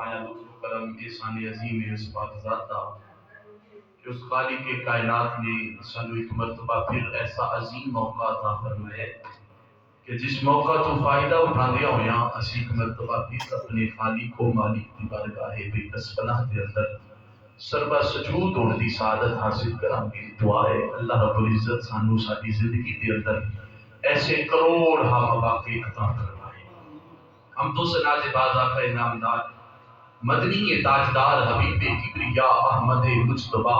فرمایا لطف کرم احسان عظیم ہے اس بات ذات کا کہ اس خالق کائنات نے سانو ایک مرتبہ پھر ایسا عظیم موقع عطا فرمایا کہ جس موقع تو فائدہ اٹھاندیا ہویا اسی ایک مرتبہ پھر اپنے خالق و مالک دی بارگاہ بے کس پناہ دے اندر سربا سجود ہونے دی سعادت حاصل کران کی دعا ہے اللہ رب العزت سانو ساری زندگی دے اندر ایسے کروڑ مواقع عطا فرمائے۔ ہم تو سنا سے باز آقا انعامدار مدنی تاجدار حبیب کبریا احمد مجتبی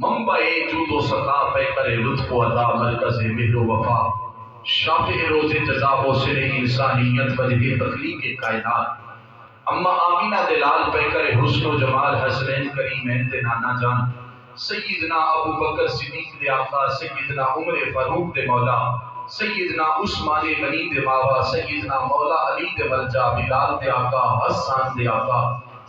منبع جود و سخا پیکر لطف و عطا مرکز مہر و وفا شافع روز جزا حسن انسانیت وجہ تخلیق کائنات اما آمینہ دلال پیکر حسن و جمال حسنین کریمین تے نانا جان سیدنا ابو بکر صدیق دے آقا سیدنا عمر فاروق دے مولا سیدنا عثمان غنی دے باوا سیدنا مولا علی دے ملجا بلال دے آقا حسان دے آقا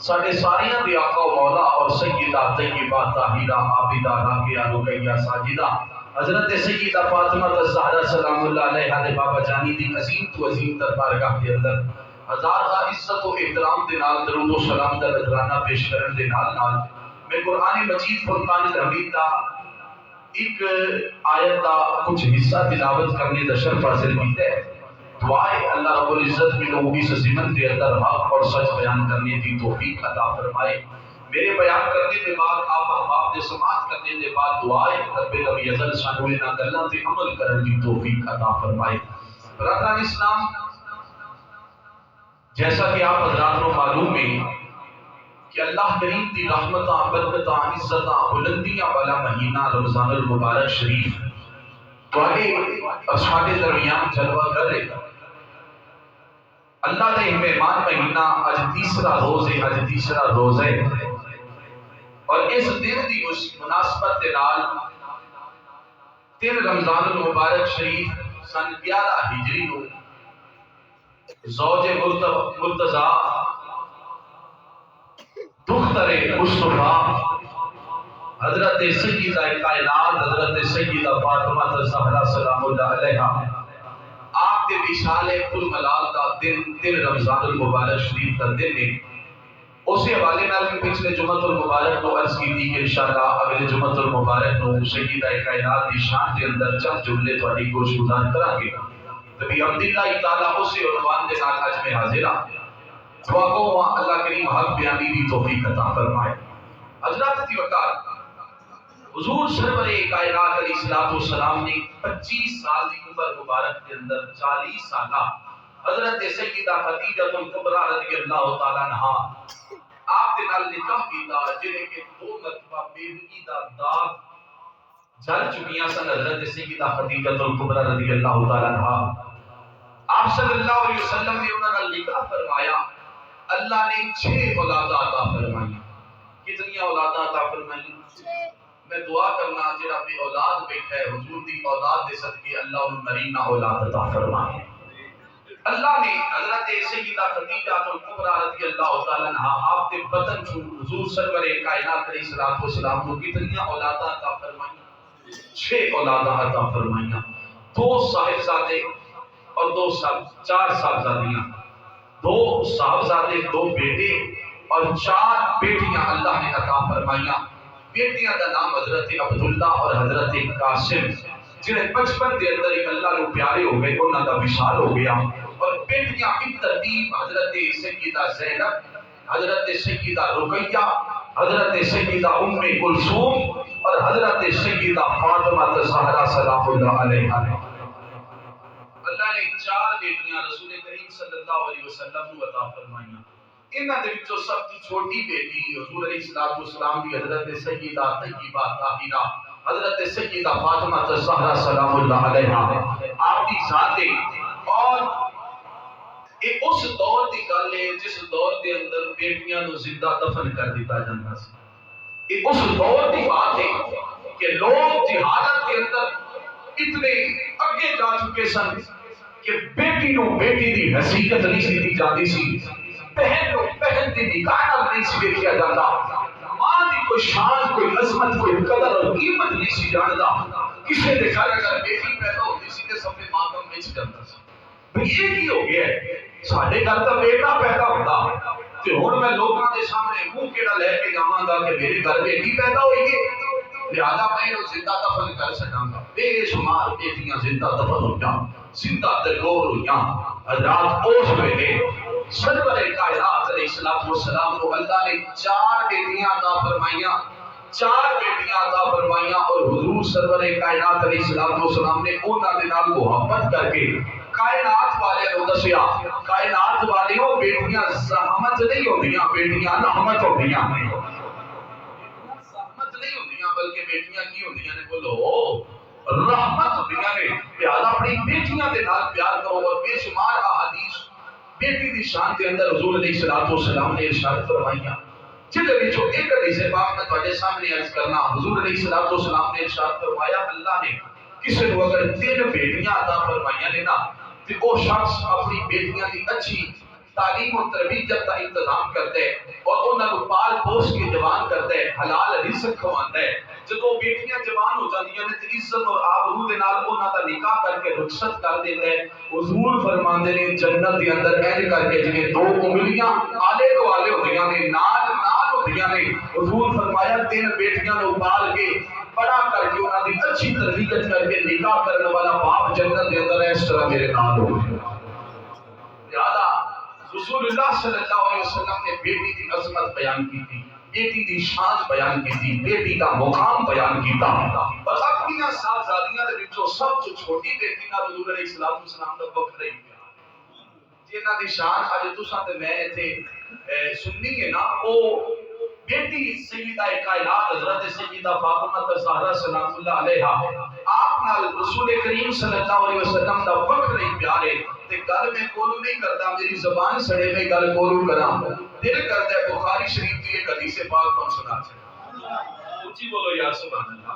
ساڑھے ساریاں دے آقا و مولا اور سیدہ طیبہ طاہرہ عابدہ راکعہ رقیہ ساجدہ حضرت سیدہ فاطمہ الزہرا سلام اللہ علیہا دے بابا جانی دی عظیم تو عظیم دربارگاہ کے اندر ہزارہ عزت و احترام دے نال درود و سلام دا نذرانہ پیش کرن دے نال میں قرآن مجید فرقان حمید دا ایک آیت دا کچھ حصہ تلاوت کرنے دا شرف حاصل کیتا ہے۔ دعائے اللہ رب العزت میں لوگوں کی سزمت دے اندر حق اور سچ بیان کرنے دی توفیق عطا فرمائے۔ میرے بیان کرنے دے بعد آپ احباب دے سماعت کرنے دے بعد دعائے رب لم یزل شانوے نہ گلاں تے عمل کرن دی توفیق عطا فرمائے۔ برادران اسلام، جیسا کہ آپ حضرات کو معلوم ہے کہ اللہ کریم دی رحمتاں برکتاں عزتاں بلندیاں والا مہینہ رمضان المبارک شریف تواڈے اور ساڈے درمیان جلوہ کر رہے گا۔ اللہ دے مہمان مہینہ اج تیسرا روز ہے اور اس دن دی مناسبت دے نال 3 رمضان المبارک شریف سن 11 ہجری نو زوج مرتضیٰ دختر مصطفیٰ حضرت سیدہ کائنات حضرت سیدہ فاطمہ الزہرا سلام اللہ علیہا آپ کے وشال کل ملال کا دن رمضان المبارک شریف کا دن ہے۔ اسی حوالے نال پچھلے جمعۃ المبارک کو عرض کی تھی کہ انشاءاللہ اگلے جمعۃ المبارک کو سیدہ کائنات کی شان کے اندر چند جملے تہاڈی گوش گزار کریں گے۔ تبھی حمدللہ تعالیٰ اسی عنوان کے نال اج میں حاضر ہاں۔ دعا کو اللہ کریم حق بیانی دی توفیق عطا فرمائے۔ حضرات کی وقار حضور سرور کائنات علیہ الصلوۃ والسلام نے 25 سال کی عمر مبارک کے اندر 40 سالہ حضرت سیدہ خدیجہ الکبریٰ رضی اللہ تعالیٰ عنہا آپ دے نال نکاح کیتا جنہیں کہ 2 مرتبہ بیوگی دا داغ جل چکیاں سن۔ حضرت سیدہ خدیجہ الکبریٰ رضی اللہ تعالیٰ عنہا آپ صلی اللہ علیہ وسلم نے انہوں نے نکاح فرمایا۔ اللہ نے 6 اولاد عطا فرمائی۔ کتنی اولاد عطا فرمائی؟ میں دعا کرنا جڑا بھی اولاد بیٹھا ہے حضور دی اولاد دے صدقے اللہ انہوں نرینہ اولاد عطا فرمائے۔ اللہ نے حضرت سیدہ خدیجہ الکبریٰ رضی اللہ تعالیٰ عنہا آپ کے بطن چھو حضور سرور کائنات علیہ الصلوۃ والسلام کو کتنی اولاد عطا فرمائی؟ 6 اولاد عطا فرمائیاں۔ 2 صاحبزادے اور 4 صاحبزادیاں، 2 صاحبزادے 2 بیٹے اور 4 بیٹیاں اللہ نے عطا فرمائیاں۔ بیٹیاں دا نام حضرت عبداللہ اور حضرت قاسم جنہیں 55 دے اندر ایک اللہ نو پیارے ہو گئے، انہاں دا وصال ہو گیا۔ اور بیٹیاں کی ترتیب حضرت سیدہ زینب، حضرت سیدہ رقیہ، حضرت سیدہ ام کلثوم اور حضرت سیدہ فاطمہ الزہرا سلام اللہ علیہا۔ اللہ نے 4 بیٹیاں رسول کریم صلی اللہ علیہ وسلم کو عطا فرمائیاں۔ انہاں دے وچوں سب کی چھوٹی بیٹی حضور علیہ الصلوۃ والسلام کی حضرت سیدہ طیبہ طاہرہ حضرت سیدہ فاطمہ الزہرا سلام اللہ علیہا آپ کی ذات اور یہ اس دور دی گل ہے جس دور دے اندر بیٹیاں نو زندہ دفن کر دیتا جاتا سی۔ یہ اس دور دی بات ہے کہ لوگ جہالت کے اندر اتنے اگے جا چکے سن کہ بیٹی نو بیٹی دی حیثیت نہیں سی دی جاتی سی، بہن نو بہن دی نگاہ نال نہیں سی دیکھیا جاتا، ماں دی کوئی شان کوئی عظمت کوئی قدر اور قیمت نہیں سی جاندا۔ کسی دے گھر اگر بیٹی پیدا ہوتی سی تے سب ماتم وچ جاندا سی۔ بھئی یہ کی ہو گیا ہے؟ ساڈے گھر تا بیٹا پیدا ہوتا تے ہن میں لوکاں دے سامنے منہ کیڑا لے کے جاواں گا کہ میرے گھر بیٹی پیدا ہوئی ہے، لہذا میں انہوں زندہ دفن کر سکاں گا۔ بے شمار بیٹیاں زندہ دفن ہوئیاں، زندہ درگور ہوئیاں۔ حضرات اس ویلے سرور کائنات علیہ السلام کو اللہ نے 4 بیٹیاں عطا فرمائیاں، 4 بیٹیاں عطا فرمائیاں، اور حضور سرور کائنات علیہ السلام نے انہاں دے نال محبت کر کے کائنات والے کو دسیا، کائنات والیوں بیٹیاں زحمت نہیں ہوندیاں، بیٹیاں رحمت ہوندیاں، زحمت نہیں ہوندیاں بلکہ بیٹیاں کی ہوندیاں نے، بولو رحمت ہوندیاں نے۔ لہذا اپنی بیٹیاں دے نال پیار کرو، اور بے شمار احادیث بیٹی دی شان کے اندر حضور علیہ السلام نے ارشاد فرمائیاں، جن وچوں ایک حدیث پاک میں تواڈے سامنے عرض کرنا۔ حضور علیہ السلام نے ارشاد فرمایا، اللہ نے کسی کو اگر 3 بیٹیاں عطا فرمائیاں نے نا، تے وہ شخص اپنی بیٹیاں دی اچھی تعلیم و تربیت کا انتظام کرتا ہے اور انہاں کو پال پوس کے جوان کرتا ہے، حلال رزق کھواندا ہے۔ جدوں بیٹیاں جوان ہو جاندیاں نے تے عزت اور آبرو دے نال انہاں دا نکاح کر کے رخصت کر دیندا ہے۔ حضور فرماندے نے جنت دے اندر اینج کر کے جویں 2 انگلیاں آلے تو آلے ہوندیاں نے، نال نال ہوندیاں نے۔ حضور فرمایا 3 بیٹیاں نو پال کے بڑا کر کے انہاں دی اچھی تربیت کر کے نکاح کرنے والا باپ جنت دے اندر اس طرح میرے نال ہو۔ لہذا رسول اللہ صلی اللہ علیہ وسلم نے بیٹی دی عظمت بیان کی تھی، بیٹی دی شان بیان کی تھی، بیٹی دا مقام بیان کیتا۔ بس اپنی صاحبزادیاں دے وچوں سب تو چھوٹی بیٹی نال حضور علیہ السلام دا وکھرا ہی پیار، جنہاں دی شان اج تساں تے میں ایتھے سننی ہے نا، او بیٹی سیدہ کائنات حضرت سیدہ فاطمہ الزہرا سلام اللہ علیہا، آپ نال رسول کریم صلی اللہ علیہ وسلم دا وکھرا ہی پیار ہے۔ تے گل میں کولو نہیں کرتا، میری زبان سڑے میں گل کولو کراں، دل کرتا ہے بخاری شریف کی ایک حدیث پاک کو سنا چاہیے، اونچی بولو یا سبحان اللہ۔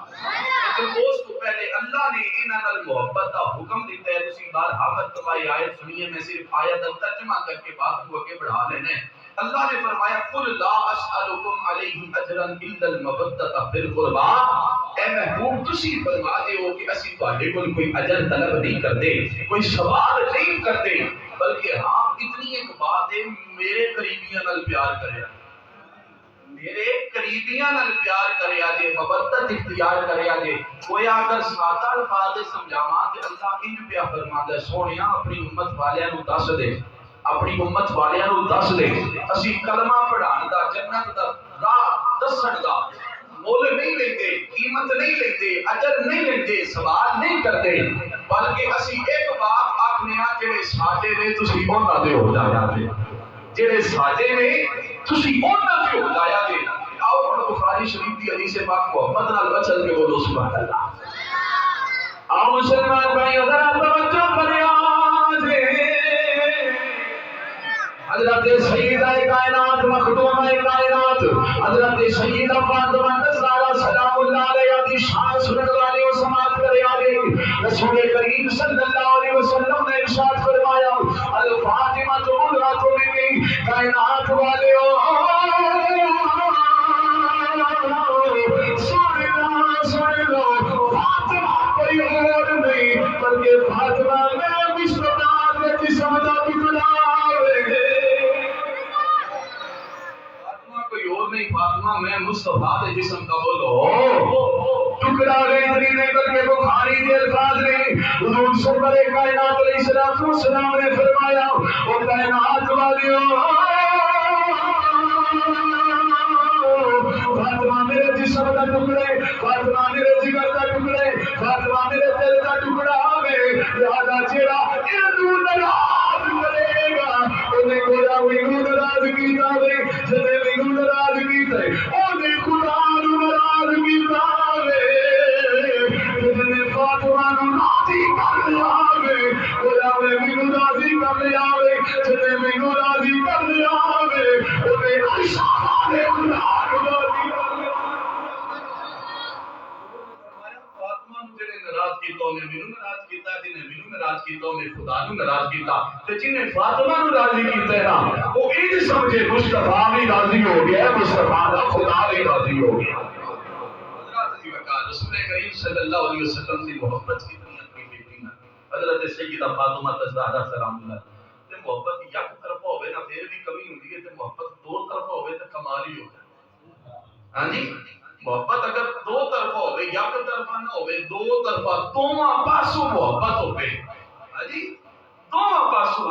لیکن اس کو پہلے اللہ نے انہاں نال محبت دا حکم دیتا ہے، تسی بار حافظ تبائی آیت سنیے، میں صرف آیت کا ترجمہ کر کے بات کو آگے بڑھا لینا ہے۔ اللہ نے فرمایا قل لا اسألکم علیہ اجرا الا المودۃ فی القربى، اے محبوب تسی فرما دے ہو کہ اسی تواڈے کول کوئی اجر طلب نہیں کرتے، کوئی سوال نہیں کرتے، بلکہ ہاں اتنی ایک بات ہے، میرے قریبیاں نال پیار کریا، میرے قریبیاں نال پیار کریا جے، مودت اختیار کریا جے۔ گویا اگر سادہ الفاظ سمجھاواں تے اللہ انج پیا فرماندا ہے، سونیا اپنی امت والیاں نوں دس دے، اپنی امت والیاں نوں دس دے، اسی کلمہ پڑھان دا، جنت دا راہ دسن دا مول نہیں لیندے، قیمت نہیں لیندے، اجر نہیں لیندے، سوال نہیں کرتے، بلکہ اسی ایک بات آکھنے ہاں جڑے ساڈے نے تسی انہاں دے ہو جایا جے، جڑے ساڈے نے تسی انہاں دے ہو جایا جے۔ آؤ ہن بخاری شریف دی حدیث پاک محمد نال وچل کے بولو سبحان اللہ۔ آؤ مسلمان بھائی ذرا توجہ کریا جے، حضرت سیدہ کائنات مخدومہ کائنات حضرت سیدہ فاطمہ الزہرا سلام اللہ علیہا دی شان سنن والے و سماعت کرے آگے رسول کریم صلی اللہ علیہ وسلم نے ارشاد فرمایا الفاطمہ قرۃ عینی، کائنات والے سن لو فاطمہ کوئی اور نہیں بلکہ فاطمہ میں مصطفیٰ کے جسم دا ٹکڑا نہیں، فاطمہ میں مصطفیٰ دے جسم کا بولو ٹکڑا نہیں بلکہ بخاری کے الفاظ نے حضور سرور کائنات علیہ السلام نے فرمایا او کائنات والیو فاطمہ میرے جسم کا ٹکڑے، فاطمہ میرے جگر کا ٹکڑے، فاطمہ میرے دل کا ٹکڑا ہے، لہذا جیڑا اردو ناراض کرے گا انہیں گویا ویگو ناراض کیتا ہے، جنہیں ویگو ناراض کیتا ہے انہیں خدا نو ناراض کیتا ہے، جنہیں فاطمہ نو راضی کر لیا ہے گویا ویگو راضی کر لیا ہے، جنہیں ویگو راضی کر لیا ہے انہیں عائشہ والے خدا نو راضی کر لیا۔ ناراض کیتا انہیں مینوں ناراض کیتا، جنہیں مینوں ناراض کیتا انہیں خدا نوں ناراض کیتا، تے جنہیں فاطمہ نوں راضی کیتا ہے نا وہ انج سمجھے مصطفیٰ بھی راضی ہو گیا ہے، مصطفیٰ دا خدا بھی راضی ہو گیا۔ حضرت جی وقار رسول کریم صلی اللہ علیہ وسلم کی محبت کتنی اپنی بیٹی نال حضرت سیدہ فاطمہ الزہرا سلام اللہ، تے محبت یک طرف ہوے نا پھر بھی کمی ہوندی ہے تے محبت دو طرف ہوے تے کمال ہی ہوتا ہے. ہاں جی محبت اگر دو طرف ہوے یک طرفہ نہ ہوے دو طرفہ دوواں پاسوں محبت ہوے. ہاں جی دوواں پاسوں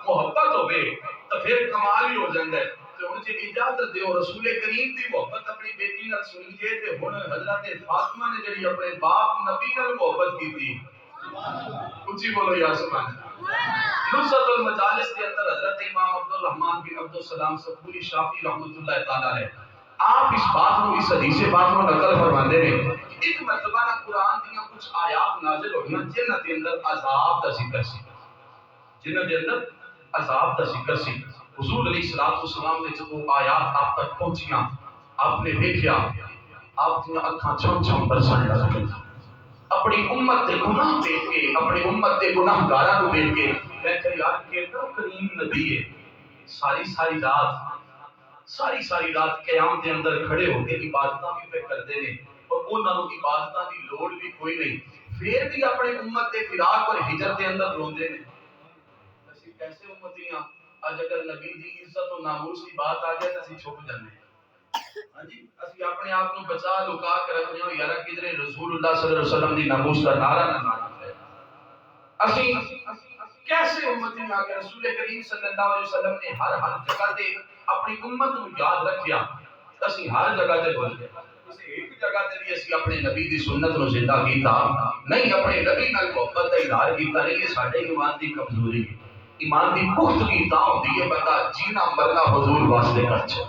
محبت ہوے تو پھر کمال ہی ہو جاندا ہے. تے ہن جے اجازت دیو رسول کریم دی محبت اپنی بیٹی نال سنیے تے ہن حضرت فاطمہ نے جڑی اپنے باپ نبی نال محبت کیتی اونچی بولو یا سبحان اللہ. نصرت المجالس کے اندر حضرت امام عبد الرحمن بن عبد السلام سبوری شافعی رحمۃ اللہ تعالی علیہ آپ اس بات کو اس حدیث پاک میں نقل فرماندے نے ایک مرتبہ نہ قرآن دیاں کچھ آیات نازل ہوئیں جنہاں دے اندر عذاب دا ذکر سی. جنہاں دے اندر عذاب دا ذکر سی. حضور علیہ الصلوۃ والسلام نے جب وہ آیات آپ تک پہنچیاں آپ نے دیکھا آپ کی اکھاں چھم چھم برسن لگ گئیں. اپنی امت دے گناہ دیکھ کے اپنی امت دے گناہگاراں کو دیکھ کے میں کہ یار کتنا کریم نبی ہے. ساری رات قیام دے اندر کھڑے ہو کے عبادتاں بھی پہ کردے نے اور انہاں نوں عبادتاں دی لوڑ بھی کوئی نہیں پھر بھی اپنے امت دے فراق اور ہجرت دے اندر روندے نے. اسی کیسے امتی ہاں اج اگر نبی دی عزت و ناموس کی بات آ جائے تو اسی چھپ جاندے ہیں. ہاں جی اسی اپنے آپ کو بچا لکا کے رکھنے ہو یار کدھر رسول اللہ صلی اللہ علیہ وسلم دی ناموس کا نعرہ نہ مارنا ہے. اسی کیسے امتی آ کے رسول کریم صلی اللہ علیہ وسلم نے ہر جگہ تے اپنی امت کو یاد رکھیا. اسی ہر جگہ تے بول گئے کسی ایک جگہ تے بھی اسی اپنے نبی دی سنت نو زندہ کیتا نہیں اپنے نبی نال محبت دا اظہار کیتا نہیں. یہ ساڈے ایمان دی کمزوری ہے. ایمان دی پختگی تا ہوندی ہے بندہ جینا مرنا حضور واسطے کر چھے.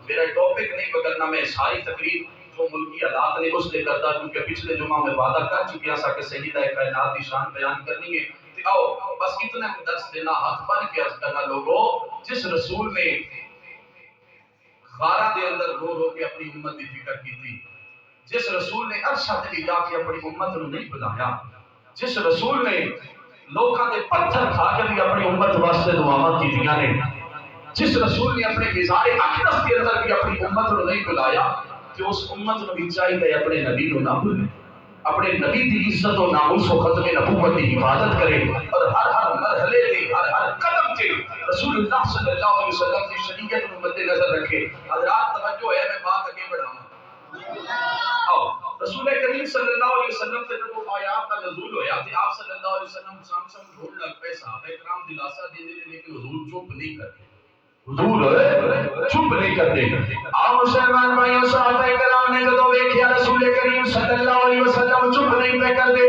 میرا ٹاپک نہیں بدلنا میں ساری تقریر جو ملکی حالات نے اس لئے کرتا کیونکہ پچھلے جمعہ میں وعدہ کر چکیا سا کہ سیدہ کائنات کی شان بیان کرنی ہے. آؤ بس اتنا درس دینا ہاتھ بن کے عرض کرنا لوگوں جس رسول نے غارہ دے اندر رو رو کے اپنی امت کی فکر کی تھی جس رسول نے عرشہ تے جا کے اپنی امت کو نہیں بلایا جس رسول نے لوکاں دے پتھر کھا کے بھی اپنی امت واسطے دعاواں کیتیاں نے جس رسول نے اپنے مزار اقدس کے اندر بھی اپنی امت کو نہیں بلایا کہ اس امت کو بھی چاہیے اپنے نبی کو نہ بھولے اپنے نبی کی عزت و ناموس و ختم نبوت کی حفاظت کرے اور ہر مرحلے میں ہر قدم کے رسول اللہ صلی اللہ علیہ وسلم کی شریعت کو مد نظر رکھے. حضرات توجہ ہے میں بات آگے بڑھاؤں. رسول کریم صلی اللہ علیہ وسلم سے جب آیات کا نزول ہوا تھا آپ صلی اللہ علیہ وسلم سام ڈھول لگ پے صحابہ کرام دلاسا دے دے لیکن حضور چپ نہیں کرتے. حضور چپ نہیں کرتے. آپ مسلمان بھائیوں صحابہ کرام نے جب دیکھا رسول کریم صلی اللہ علیہ وسلم چپ نہیں پہ کر دے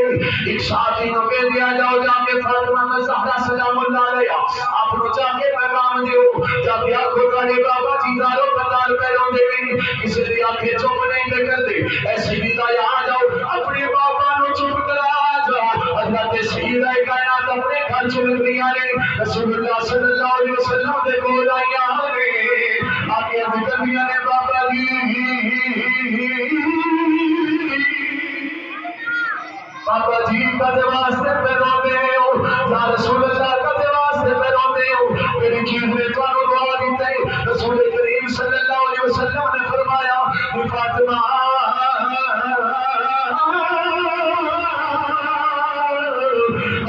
ایک ساتھی کو کہہ دیا جاؤ جا کے فاطمہ زہرا سلام اللہ علیہا آپ کو جا کے پیغام دیو جا کے آنکھوں والے بابا جی دارو قطار پہ روندے نہیں اس لیے آنکھیں چپ نہیں پہ کر دے. ایسی بھی آ جاؤ اپنے بابا نو چپ کرا جا. حضرت سیدہ کائنات اپنے گھر چلک دیا نے رسول اللہ صلی اللہ علیہ وسلم دے کول آیا نے آگے ذکر دیا نے بابا جی کدے واسطے پہ روندے ہو یا رسول اللہ کدے واسطے پہ روندے ہو میری چیز نے تانوں دعا دیتے. رسول کریم صلی اللہ علیہ وسلم نے فرمایا فاطمہ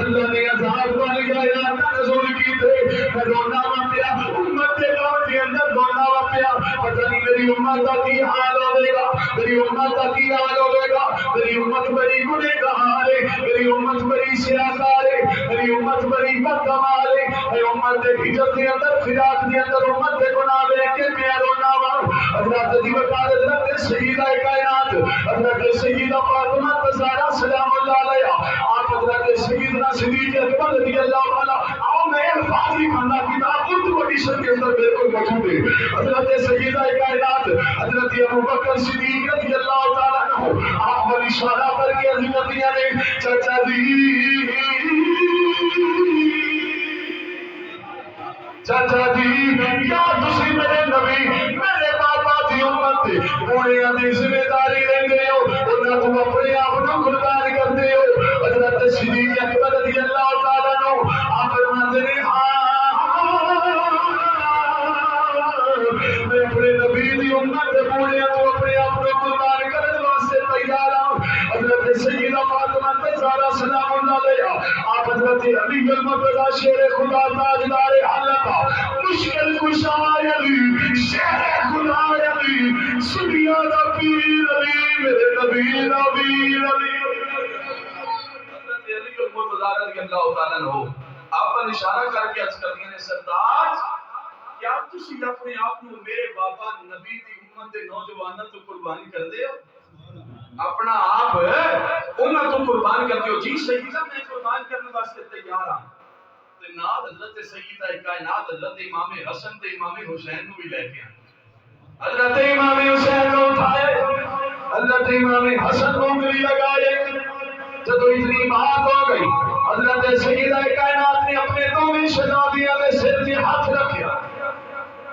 اللہ نے عذاب والی آیات نزول کیتے میں رونا پیا امت کے گاؤں کے اندر رونا پیا پتہ نہیں میری امت کا کی حال ہوے گا میری امت کا کی حال ہوے گا. میری امت بڑی گنہگار ہے میری امت بڑی سیاکار ہے میری امت بڑی بدگمار ہے. اے امت کے ہجرت کے اندر فراق کے اندر امت کے گناہ دیکھ کے میں رونا وا. حضرت دی وقار حضرت سیدہ کائنات حضرت سیدہ فاطمہ زہرا سلام اللہ علیہا آپ حضرت سیدنا صدیق اکبر رضی اللہ عنہ آؤ میں الفاظ ہی کھانا کتاب اردو ایڈیشن کے اندر بالکل موجود ہے. حضرت سیدہ کائنات حضرت ابوبکر صدیق رضی اللہ تعالیٰ عنہ آپ پر اشارہ کر کے عظیمتیاں نے چچا جی یا تسی میرے نبی میرے بابا دی امت انہیں دی ذمہ داری لیندے ہو انہاں کو اپنے آپ کو قربان کرتے ہو. حضرت صدیق اکبر رضی اللہ تعالیٰ عنہ آپ فرماتے ہیں میں اپنے نبی دی امت دے بوڑے تو اپنے آپ کو قربان کرنے واسطے تیار ہوں. حضرت سیدہ فاطمہ زہرا سلام اللہ علیہ آپ حضرت علی المرتضی شیر خدا تاجدار حالت مشکل کشا علی شیر خدا علی سنیا دا پیر علی میرے نبی نبی علی حضرت علی المرتضی رضی اللہ تعالیٰ عنہ آپ پر اشارہ کر کے عرض کر دیا سردار کیا تسی اپنے آپ کو میرے بابا نبی دی امت دے نوجوانوں تو قربانی کر دے ہو اپنا آپ انہاں تو قربان کرتے ہو جی سیدہ میں قربان کرنے واسطے تیار ہوں تے نال حضرت سیدہ کائنات حضرت امام حسن تے امام حسین کو بھی لے کے آئے حضرت امام حسین کو اٹھائے حضرت امام حسن کو انگلی لگائے جب اتنی بات ہو گئی حضرت سیدہ کائنات نے اپنے دونوں شہزادیاں کے سر پہ ہاتھ رکھا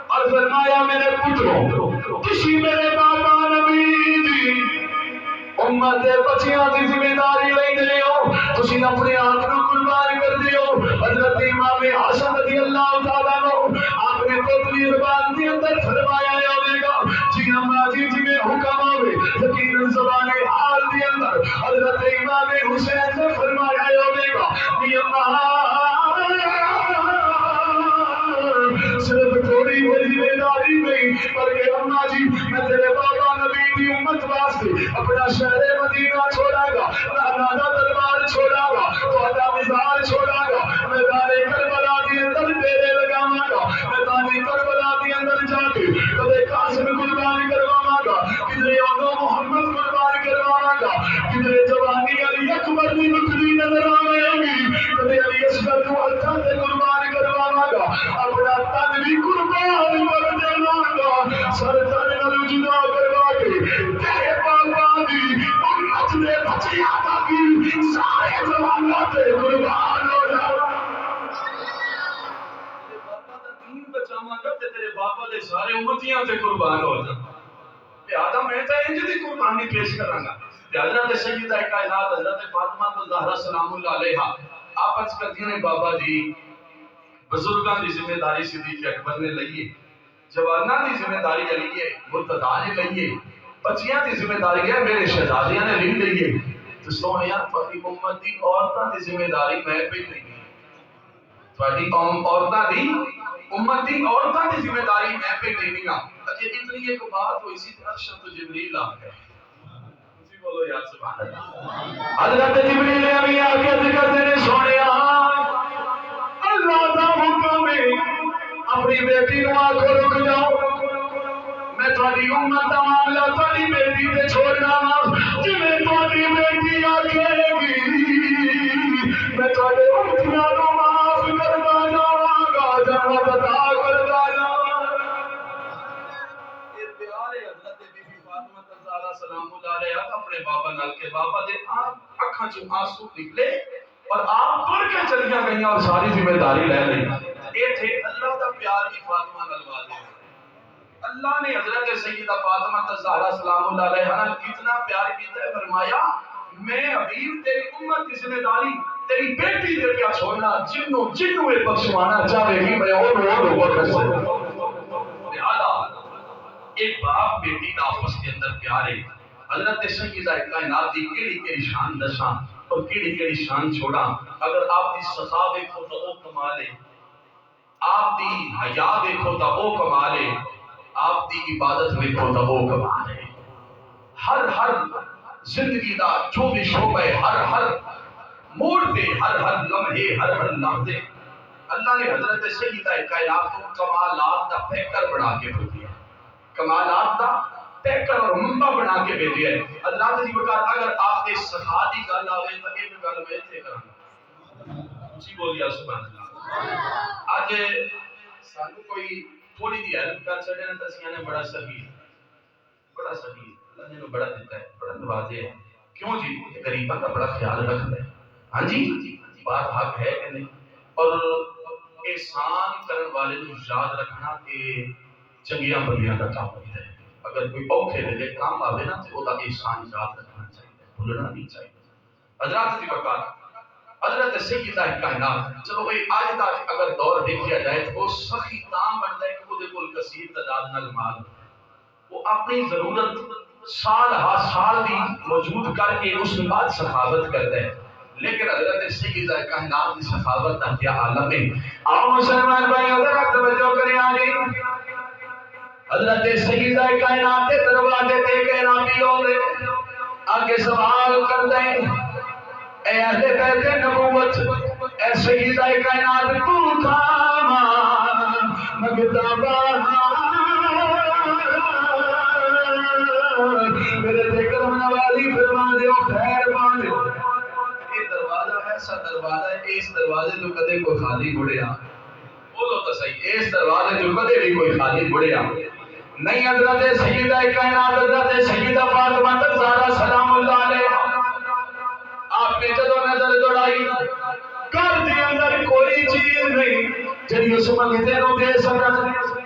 اور فرمایا میرے پتروں کسی میرے بابا نبی دی امت دے بچیاں دی ذمہ داری لے دے ہو تسی اپنے آپ کو قربان کر دیو حضرت امام حسن رضی اللہ تعالیٰ عنہ آپ نے قطبی زبان کے اندر فرمایا ہوے گا جی اما جی میں حکم ہوے یقیناً زبان حال کے اندر حضرت امام حسین نے فرمایا ہوے گا جی اما صرف تھوڑی ذمہ داری نہیں بلکہ اما جی میں تیرے بابا نبی دی امت واسطے اپنا شہر مدینہ چھوڑا گا نانا دربار چھوڑا گا تو مزار چھوڑا گا میدان کربلا کے اندر ڈیرے لگاواں گا میدان کربلا کے اندر جا کے کدے قاسم قربانی کرواواں گا کدھر اونو محمد قربانی کرواواں گا کدھر جوانی علی اکبر دی نکلی نظر آوے گی کدے علی اصغر کو ہتھاں تے قربانی کرواواں گا اپنا تن بھی قربان کر دیواں گا سر تن نال جدا کروا کے تیرے بابا دی امت دے بچیاں دا بھی سارے جواناں تے قربان ہو جاواں دین بچاواں گا تے تیرے بابا دے سارے امتیاں تے قربان ہو جاواں لہذا میں تے انج دی قربانی پیش کراں گا حضرت سیدہ کائنات حضرت فاطمہ الزہرا سلام اللہ علیہا آپ عرض کرتی ہیں بابا جی بزرگاں دی ذمہ داری صدیق اکبر نے لئیے جواناں دی ذمہ داری علی مرتضیٰ نے لئیے بچیاں دی ذمہ داری ہے میرے شہزادیاں نے لی لئیے تو سونیا تھوڑی امت دی عورتاں دی ذمہ داری میں پہ نہیں تھوڑی عورتاں دی امت دی عورتاں دی ذمہ داری میں پہ نہیں گا اچھا اتنی ایک بات ہوئی سی عرش تو جبریل آ گئے اسی بولو یا سبحان اللہ حضرت جبریل امین آ کے ذکر دینے سونیا اللہ دا حکم ہے اپنی بیٹی نو آکھو رک جاؤ میں تھوڑی امت دا معاملہ تھوڑی بیٹی تے چھوڑنا وا جویں تھوڑی بیٹی آکھے گی میں تھوڑے امتیاں نو معاف کردا جاواں گا جنت عطا کردا جاواں یہ پیار ہے حضرت بی بی فاطمہ الزہرا سلام اللہ علیہا اپنے بابا نال کے بابا دے اکھاں چوں آنسو نکلے اور آپ پڑھ کے چلیاں گئیں اور ساری ذمہ داری لے لئی یہ تھے اللہ کا پیار کی فاطمہ نال واضح ہے اللہ نے حضرت سیدہ فاطمہ الزہرا سلام اللہ علیہا نال کتنا پیار کیتا ہے فرمایا میں حبیب تیری امت کی ذمہ داری تیری بیٹی دے پیا چھوڑنا جنوں یہ بخشوانا چاہے گی میں اور کر سکتا لہذا ایک باپ بیٹی کا آپس کے اندر پیار ہے حضرت سیدہ کائنات دی کیڑی شان دساں اور کیڑی شان چھوڑا اگر آپ دی سخا دیکھو تو وہ کمال ہے آپ دی حیا دیکھو تو وہ کمال ہے آپ دی عبادت دیکھو تو وہ کمال ہے ہر زندگی دا جو بھی شعبہ ہے ہر موڑ پہ ہر لمحے ہر لحظے اللہ نے حضرت سیدہ کائنات کو کمالات دا پیکر بنا کے بھیجا کمالات دا پیکر اور منبع بنا کے بھیجا ہے حضرات جی وقار اگر آپ نے سخا دی گل آوے تو ایک گل میں اتنے کراں جی بولیا سبحان اللہ آج سانو کوئی تھوڑی دی ہیلپ کر سکے نا تسیاں نے بڑا صحیح اللہ نے بڑا دیتا ہے بڑا نوازے ہے کیوں جی غریباں کا بڑا خیال رکھتا ہے ہاں جی بات حق ہے کہ نہیں اور احسان کرن والے کو یاد رکھنا کہ چنگیاں بندیاں کا کام ہوتا ہے اگر کوئی اوکھے ویلے کام آوے نا تو وہ احسان یاد رکھنا چاہیے بھولنا نہیں چاہیے حضرات کی وقار حضرت سیدہ کائنات چلو بھئی آج تک اگر دور دیکھا جائے تو وہ سخی تام بنتا ہے کہ وہ کل کثیر تعداد نال مال وہ اپنی ضرورت سال ہا سال دی موجود کر کے اس کے بعد سخاوت کرتا ہے لیکن حضرت سیدہ کائنات کی سخاوت کا کیا عالم ہے. آؤ مسلمان بھائی ذرا توجہ کریں. آگے حضرت سیدہ کائنات کے دروازے تے کے نبیوں نے آگے سوال کر دیں اے اہل بیت نبوت اے سیدہ کائنات تو تھاما مگتا میرے تے کرم نوازی فرما دیو خیر مان دیو. یہ دروازہ ایسا دروازہ ہے اس دروازے تو کدے کوئی خالی مڑیا. بولو تو صحیح اس دروازے تو کدے بھی کوئی خالی مڑیا نہیں. حضرت سیدہ کائنات حضرت سیدہ فاطمہ الزہرا سلام اللہ علیہا آپ نے جدو نظر دوڑائی گھر دے اندر کوئی چیز نہیں جڑی اس منگتے نو دے سکن.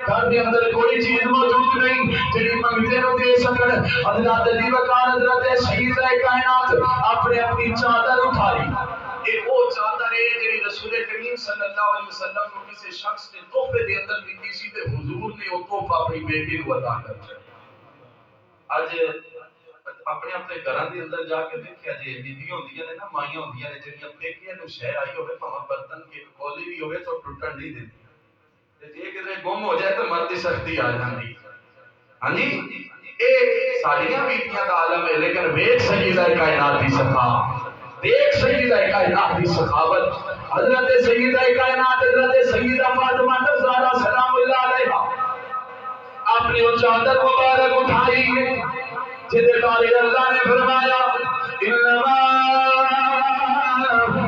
گھر دے اندر کوئی چیز موجود نہیں جڑی منگتے نو دے سکن. حضرت دی وقار حضرت سیدہ کائنات اپنے اپنی چادر اٹھائی. یہ وہ چادر ہے جڑی رسول کریم صلی اللہ علیہ وسلم کو کسی شخص نے تحفے دے اندر دی سی تے حضور نے وہ تحفہ اپنی بیٹی کو عطا کر دیا. اج اپنے اپنے گھراں دے اندر جا کے دیکھیا جی بیبیاں ہوندیاں نے نا مائیاں ہوندیاں نے جڑیاں پیکیاں نو شے آئی ہوے بھاویں برتن کی کولی بھی ہوے تو ٹوٹن نہیں دیندی تے جے کدے گم ہو جائے تو مرد دی سختی آ جاندی. ہاں جی اے ساڈیاں بیٹیاں دا عالم ہے. لیکن ویکھ سیدہ کائنات دی صفا دیکھ سیدہ کائنات کی سخاوت. حضرت سیدہ کائنات حضرت سیدہ فاطمہ الزہرا سلام اللہ علیہا آپ نے وہ چادر مبارک اٹھائی جدے بارے اللہ نے فرمایا انما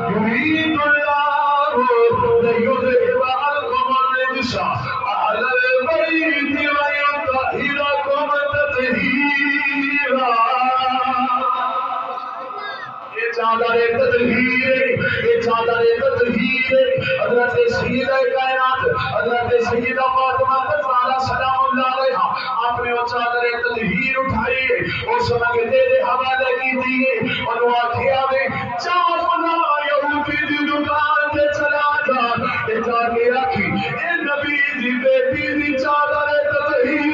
یرید اللہ لیذہب عنکم الرجس اہل البیت ویطہرکم تطہیرا. چادر تطہیر یہ چادر تطہیر حضرت سیدہ کائنات حضرت سیدہ فاطمہ الزہرا سلام اللہ علیہا آپ نے وہ چادر تطہیر اٹھائی اس منگتے دے حوالے کی دیئے اور وہ آکھیا میں چاپنا یہودی دی دکان تے چلا جا جا کے آکھی اے نبی دی بیٹی دی چادر تطہیر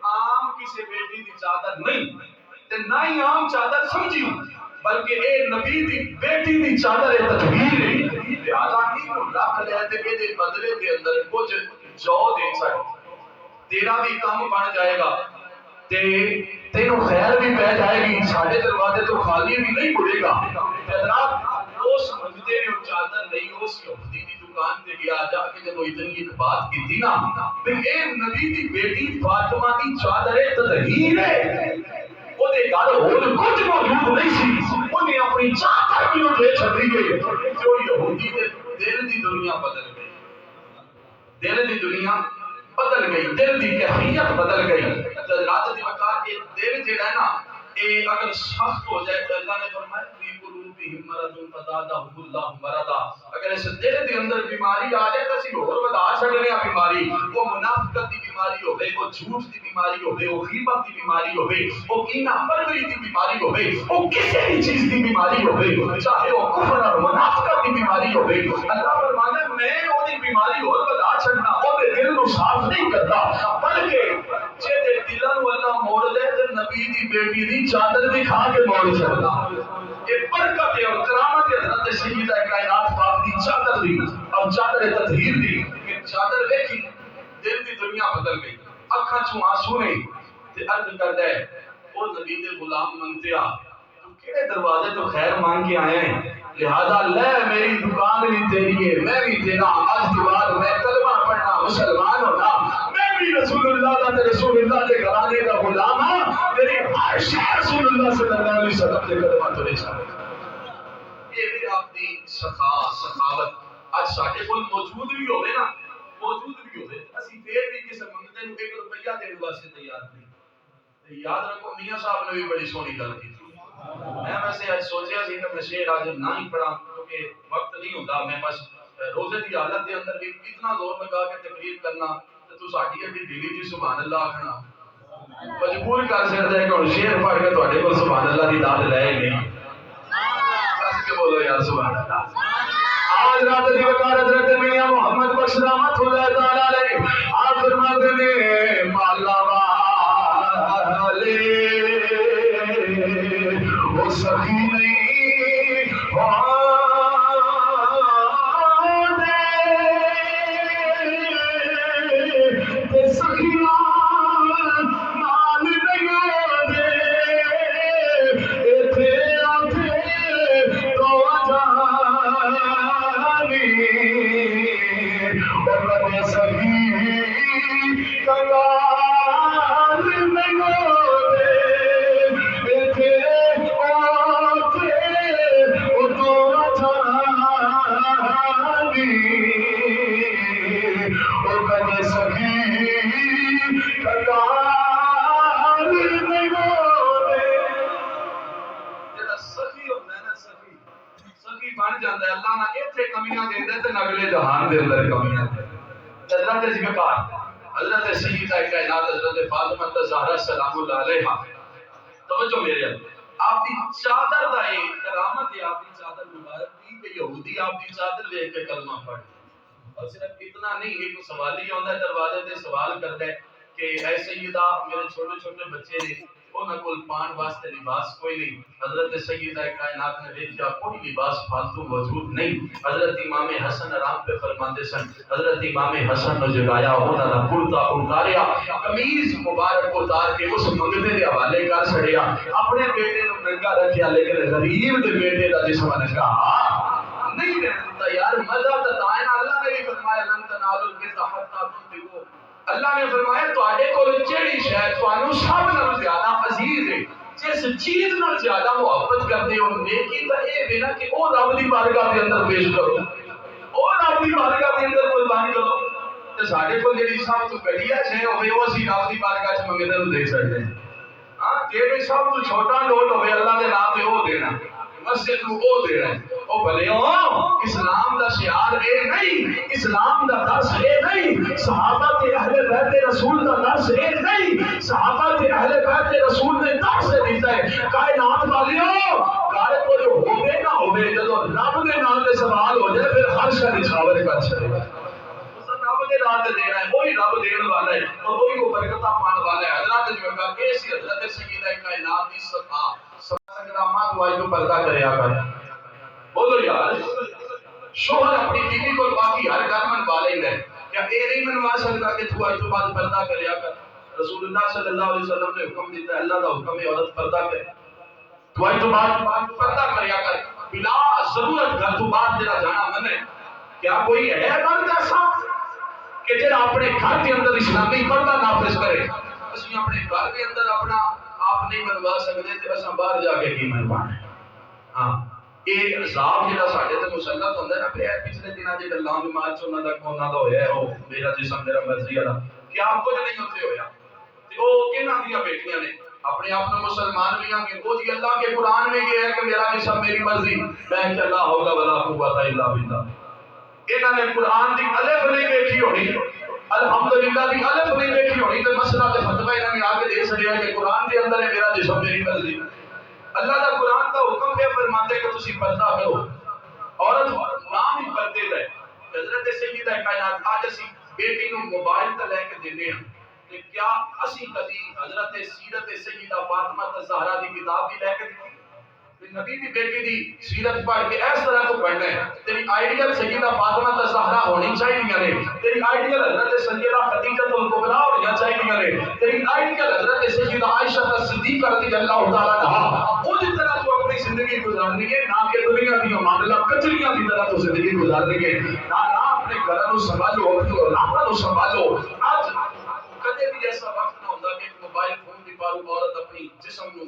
عام کسی بیٹی دی چادر نہیں تے نہ ہی عام چادر سمجھیو بلکہ اے نبی دی بیٹی دی چادر تطہیر ہے. لہذا اینو رکھ لے تے اے دے بدلے دے اندر کچھ جو دے سکے تیرا بھی کام بن جائے گا تے تینوں خیر بھی پہ جائے گی. ساڈے دروازے تو خالی بھی نہیں مڑے گا. حضرات اس منگتے نے چادر نہیں اس یہودی دی دکان تے گیا جا کے جب اتنی ایک بات کی تھی نا کہ اے نبی دی بیٹی فاطمہ دی چادر تطہیر ہے او دے گھر ہور کچھ موجود نہیں سی انہیں اپنی چادر بھی دے چھڈی گئی. جو یہودی دے دل دی دنیا بدل گئی. دل دی دنیا بدل گئی. دل دی کیفیت بدل گئی. حضرات دی وقار کے دل جڑا ہے نا اے اگر سخت ہو جائے تو اللہ نے فرمایا فی قلوبہم مرض فزادہم اللہ مرضا. اگر اس دل دے اندر بیماری آ جائے تو اسی اور بتا چھڈنے آ بیماری. وہ منافقت دی بیماری ہوے وہ جھوٹ دی بیماری ہوے وہ غیبت دی بیماری ہوے وہ کینہ پروری دی بیماری ہوے وہ کسی بھی چیز دی بیماری ہوے چاہے وہ کفر اور منافقت دی بیماری ہوے اللہ فرماتا ہے میں او دی بیماری اور بتا چھڈنا او دے دل نو صاف نہیں کرتا بلکہ جے دے دل نو اللہ موڑ لے تے نبی دی بیٹی دی چادر دکھا کے موڑ چھڈنا. یہ برکت ہے اور کرامت ہے حضرت سیدہ کائنات پاک دی چادر دی اور چادر تطہیر دی. کہ چادر دیکھی دل دی دنیا بدل گئی. اکھاں چوں آنسو نہیں تے عرض کردا ہے او نبی دے غلام منگتے آ تو کیڑے دروازے تو خیر مانگ کے آئے ہیں لہذا لے میری دکان بھی تیری ہے میں بھی تیرا. آج کے بعد میں کلمہ پڑھنا مسلمان ہونا میں بھی رسول اللہ دا تے رسول اللہ دے گھرانے دا غلام ہاں. میری ہر شے رسول اللہ صلی اللہ علیہ وسلم دے کلمہ تو نہیں شامل. یہ بھی آپ دی سخاوت اج ساڈے کول موجود بھی ہوے نا موجود بھی ہوے اسی پھر بھی کسے منگتے نو 1 روپیہ دین واسطے تیار نہیں. یاد رکھو میاں صاحب نے بھی بڑی سونی گل کی. میں ویسے آج سوچیا سی کہ میں شعر آج نہ ہی پڑھا کیونکہ وقت نہیں ہوتا. میں بس روزے دی حالت دے اندر بھی اتنا زور لگا کے تقریر کرنا تے تو ساڈی اڈی ڈیلی جی سبحان اللہ آکھنا مجبور کر سکدا ہے کہ ہن شعر پڑھ کے تواڈے کول سبحان اللہ دی داد لے ہی نہیں. کس کے بولو یار سبحان اللہ. آج رات دی وقار حضرت میاں محمد بخش رحمت اللہ تعالی علیہ آپ فرماتے ہیں مالا والے کبھی سہی کنگال نہیں ہوتے تھے وہ تو جانی وہ کبھی سہی کنگال نہیں ہوتے. جڑا سخی ہوندا ہے نا سخی بن جاندا ہے اللہ نہ ایتھے کمیاں دیندا تے اگلے جہان دے اندر کمیاں دیندا. حضرت ذکر حضرت سیدہ کائنات حضرت فاطمہ الزہرا سلام اللہ علیہا توجہ میرے آپ دی چادر دا ایک کرامت ہے. آپ دی چادر مبارک تھی کہ یہودی آپ دی چادر دیکھ کے کلمہ پڑھ اور صرف اتنا نہیں ایک سوال ہی آندا ہے دروازے تے سوال کردا ہے کہ اے سیدہ میرے چھوٹے چھوٹے بچے نے انہاں کول پان واسطے لباس کوئی نہیں. حضرت سیدہ کائنات نے دیکھا کوئی لباس فالتو موجود نہیں. حضرت امام حسن آرام پہ فرماتے سن حضرت امام حسن نے جگایا انہاں دا کرتا اتاریا قمیض مبارک اتار کے اس منگتے دے حوالے کر چھڑیا اپنے بیٹے نو ننگا رکھیا لیکن غریب دے بیٹے دا جسم ننگا نہیں رہتا یار. مزہ تو دائنا اللہ نے بھی فرمایا لن تنالوا البر حتى تنفقوا. اللہ نے فرمایا تواڈے کول جیڑی شے تانوں سب نال زیادہ عزیز ہے جس چیز نال زیادہ محبت کرتے ہو نیکی تے اے بنا کہ او رب دی بارگاہ دے اندر پیش کرو او رب دی بارگاہ دے اندر قربان کرو. تے ساڈے کول جیڑی سب تو گھٹیا شے ہوے او اسی رب دی بارگاہ وچ منگدے نوں دے سکدے ہیں. ہاں جیڑی سب تو چھوٹا نوٹ ہوے اللہ دے نام تے او دینا مسجد کو او دینا او بھلے اسلام دا شعار اے نہیں اسلام دا درس اے نہیں صحابہ تے اہل بیت رسول دا درس اے نہیں صحابہ تے اہل بیت رسول نے درس دیتا ہے. کائنات والیو گھر کوئی ہوے نہ ہوے جدوں رب دے نام تے سوال ہو جائے پھر ہر شے نچھاور کر چھڑے گا. رب دے نام تے دینا ہے وہی رب دین والا ہے اور وہی وہ برکتاں پان والا ہے. حضرت جو کہا کہ اسی حضرت سیدہ کائنات دی صفا سنگرامات وائی تو پردہ کریا کر. بولو یار شوہر اپنی بیوی کو باقی ہر گھر منوا لیندا ہے کیا اے نہیں منوا سکتا کہ تو اج تو بعد پردہ کریا کر. رسول اللہ صلی اللہ علیہ وسلم نے حکم دیتا ہے اللہ دا حکم ہے عورت پردہ کرے تو اج تو بعد پردہ کریا کر بلا ضرورت گھر تو بعد جڑا جانا منے. کیا کوئی ہے مرد ایسا کہ جڑا اپنے گھر کے اندر اسلامی پردہ نافذ کرے. اسی اپنے گھر کے اندر اپنا آپ نہیں منوا سکتے تے اساں باہر جا کے کی منوانا. ہاں یہ عذاب جڑا ساڈے تے مسلط ہوندا ہے نا پھر پچھلے دناں دے گلاں بیمار چ انہاں دا کونا دا ہویا ہے او میرا جسم میرا مرضی والا کیا کچھ نہیں ہوتے ہویا تے او کیناں دیاں بیٹیاں نے اپنے آپ کو مسلمان بھی ہیں کہ وہ جی اللہ کے قرآن میں یہ ہے کہ میرا جسم میری مرضی میں کہ اللہ ہوگا ولا قوت الا باللہ. انہاں نے قرآن دی الف نہیں دیکھی ہونی الحمدللہ دی الف نہیں دیکھی ہونی تے مسئلہ تے فتوی انہاں نے آگے دے چھڑیا کہ قرآن دے اندر ہے میرا جسم میری مرضی. اللہ دا قرآن کا حکم پہ فرماتے کہ تسی پردہ کرو عورت نام ہی پردے دے. حضرت سیدہ کائنات آج اسی بیٹی نو موبائل تے لے کے دینے ہیں کہ کیا اسی کبھی حضرت سیرت سیدہ فاطمہ الزہرا دی کتاب بھی لے کے دی نبی دی بیٹی دی سیرت پڑھ کے اس طرح کو پڑھنا ہے. تیری آئیڈیل سیدہ فاطمہ الزہرا ہونی چاہیے نے تیری آئیڈیل حضرت سیدہ خدیجہ الکبریٰ ہونی چاہیے نے تیری آئیڈیل حضرت سیدہ عائشہ صدیقہ رضی اللہ تعالی عنہا وہ جس طرح تو اپنی زندگی گزارنی ہے نہ کہ دنیا دی معاملہ کچریاں دی طرح تو زندگی گزارنی ہے نہ اپنے گھر نو سنبھالو اپنی اولاد نو سنبھالو. آج کدے بھی ایسا وقت نہ ہوندا کہ موبائل فون دی پارو عورت اپنی جسم نو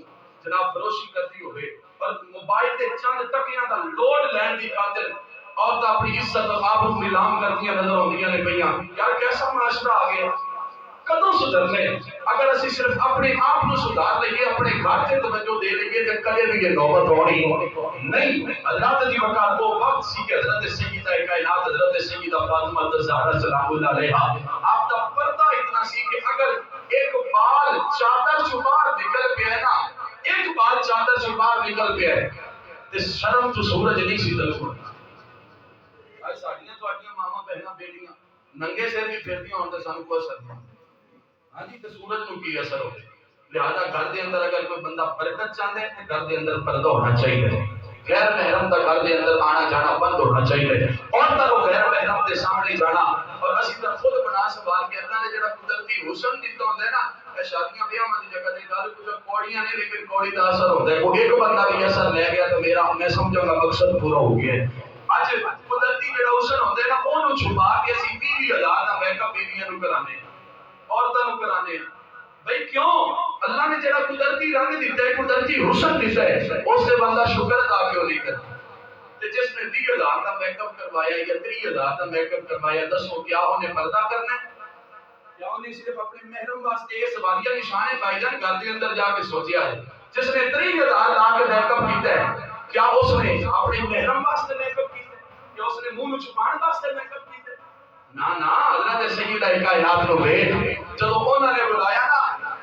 جناب فروشی کرتی ہوئے اور موبائل تے چند ٹکیاں دا لوڈ لین دی خاطر عورت اپنی عزت و آبرو نیلام کرتیاں نظر آندیاں نے پیاں. یار کیسا معاشرہ آ گیا کدوں سدھرنے. اگر اسی صرف اپنے آپ کو سدھار لئیے اپنے گھر سے توجہ دے لئیے تو کدے بھی یہ نوبت ہونی نہیں. حضرت دی وقار وہ وقت سی کہ حضرت سیدہ کائنات حضرت سیدہ فاطمہ الزہرا سلام اللہ علیہا آپ کا پردہ اتنا سی کہ اگر ایک بال چادر چھپا نکل پیا نا ایک بال چادر چھپا نکل پیا تے شرم تو سورج نہیں سی دلکو. آج ساڈیاں تواڈیاں ماواں بہناں بیٹیاں ننگے سر بھی پھردیاں ہون تے سانوں کوئی اثر نہیں. ہاں جی تے سورج نو کی اثر ہو. لہذا گھر دے اندر اگر کوئی بندہ برکت چاہندا ہے تے گھر دے اندر پردہ ہونا چاہیے. غیر محرم کا گھر دے اندر آنا جانا بند ہونا چاہیے. اور تک غیر محرم دے سامنے جانا اور اسی طرح خود بنا سوال کے اللہ نے جڑا قدرتی حسن دیتا ہوندا ہے نا اے شادیاں بیاہاں دی جگہ تے گل کچھ کوڑیاں نے لیکن کوڑی دا اثر ہوندا ہے. کوئی ایک بندہ بھی اثر لے گیا تو میرا میں سمجھوں گا مقصد پورا ہو گیا ہے. اج قدرتی جڑا حسن ہوندا ہے نا اونوں چھپا کے اسی بیوی عورتوں کو کرانے بھائی کیوں؟ اللہ نے جڑا قدرتی رنگ دیتا ہے، قدرتی حسن دیتا ہے، اس سے بندہ شکر ادا کیوں نہیں کرتا؟ جس نے 30,000 کا میک اپ کروایا یا 30,000 کا میک اپ کروایا، دسو کیا انہیں پردہ کرنا ہے؟ کیا انہیں صرف اپنے محرم واسطے یہ سوالیہ نشانے بھائی جان گھر کے اندر جا کے سوچیا ہے؟ جس نے 30,000 لا کے میک اپ کیتا ہے، کیا اس نے اپنے محرم واسطے میک اپ کیتا ہے؟ کیا اس نے منہ چھپان واسطے میک اپ کیتا ہے؟ نا نا، حضرت سیدہ کائنات کو بیٹھ جب انہوں نے بلایا نا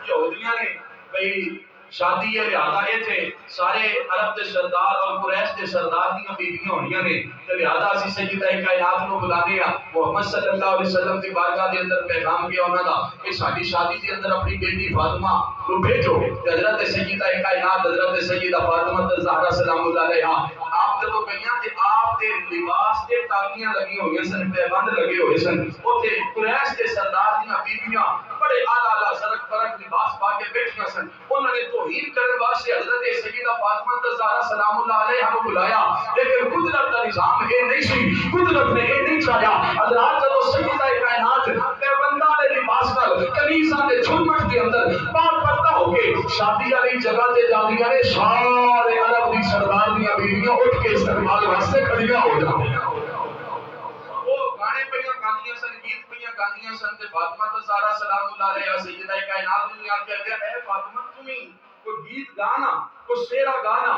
یہودیاں نے بھئی شادی ہے لہذا یہ تھے سارے عرب کے سردار اور قریش کے سردار کی بیویاں ہونیاں نے، لہذا اسی سیدہ کائنات کو بلانے ہیں محمد صلی اللہ علیہ وسلم کی بارگاہ کے اندر پیغام کیا انہوں نے کہ ساری شادی کے اندر اپنی بیٹی فاطمہ کو بھیجو۔ حضرت سیدہ کائنات حضرت سیدہ فاطمہ الزہرا سلام اللہ علیہا آپ جب کہیاں کہ آپ کے لباس کے تاکیاں لگی ہوئی سن، پیبند لگے ہوئے سن، اوتھے قریش کے سردار دی بیویاں بڑے اعلیٰ سرک فرق لباس پا کے بیٹھیاں سن، انہوں نے توہین کرنے واسطے حضرت سیدہ فاطمہ الزہرا سلام اللہ علیہا کو بلایا، لیکن قدرت کا نظام یہ نہیں سی، قدرت نے یہ نہیں چاہیا۔ حضرات جب سیدہ کائنات پیبندہ نے لباس کر کنیزاں دے جھرمٹ کے اندر پاک پردہ ہو کے شادی والی جگہ تے جاندیاں نے، سارے عرب دی سردار دی بیویاں اٹھ کے استقبال واسطے کھڑیاں ہو جاندیاں۔ وہ گانے پہیاں گاندیاں سن، گیت پہیاں گاندیاں سن تے فاطمہ الزہرا سلام اللہ علیہا سیدہ کائنات نے آ کے کہا اے فاطمہ تمہیں کوئی گیت گانا، کوئی شعرا گانا۔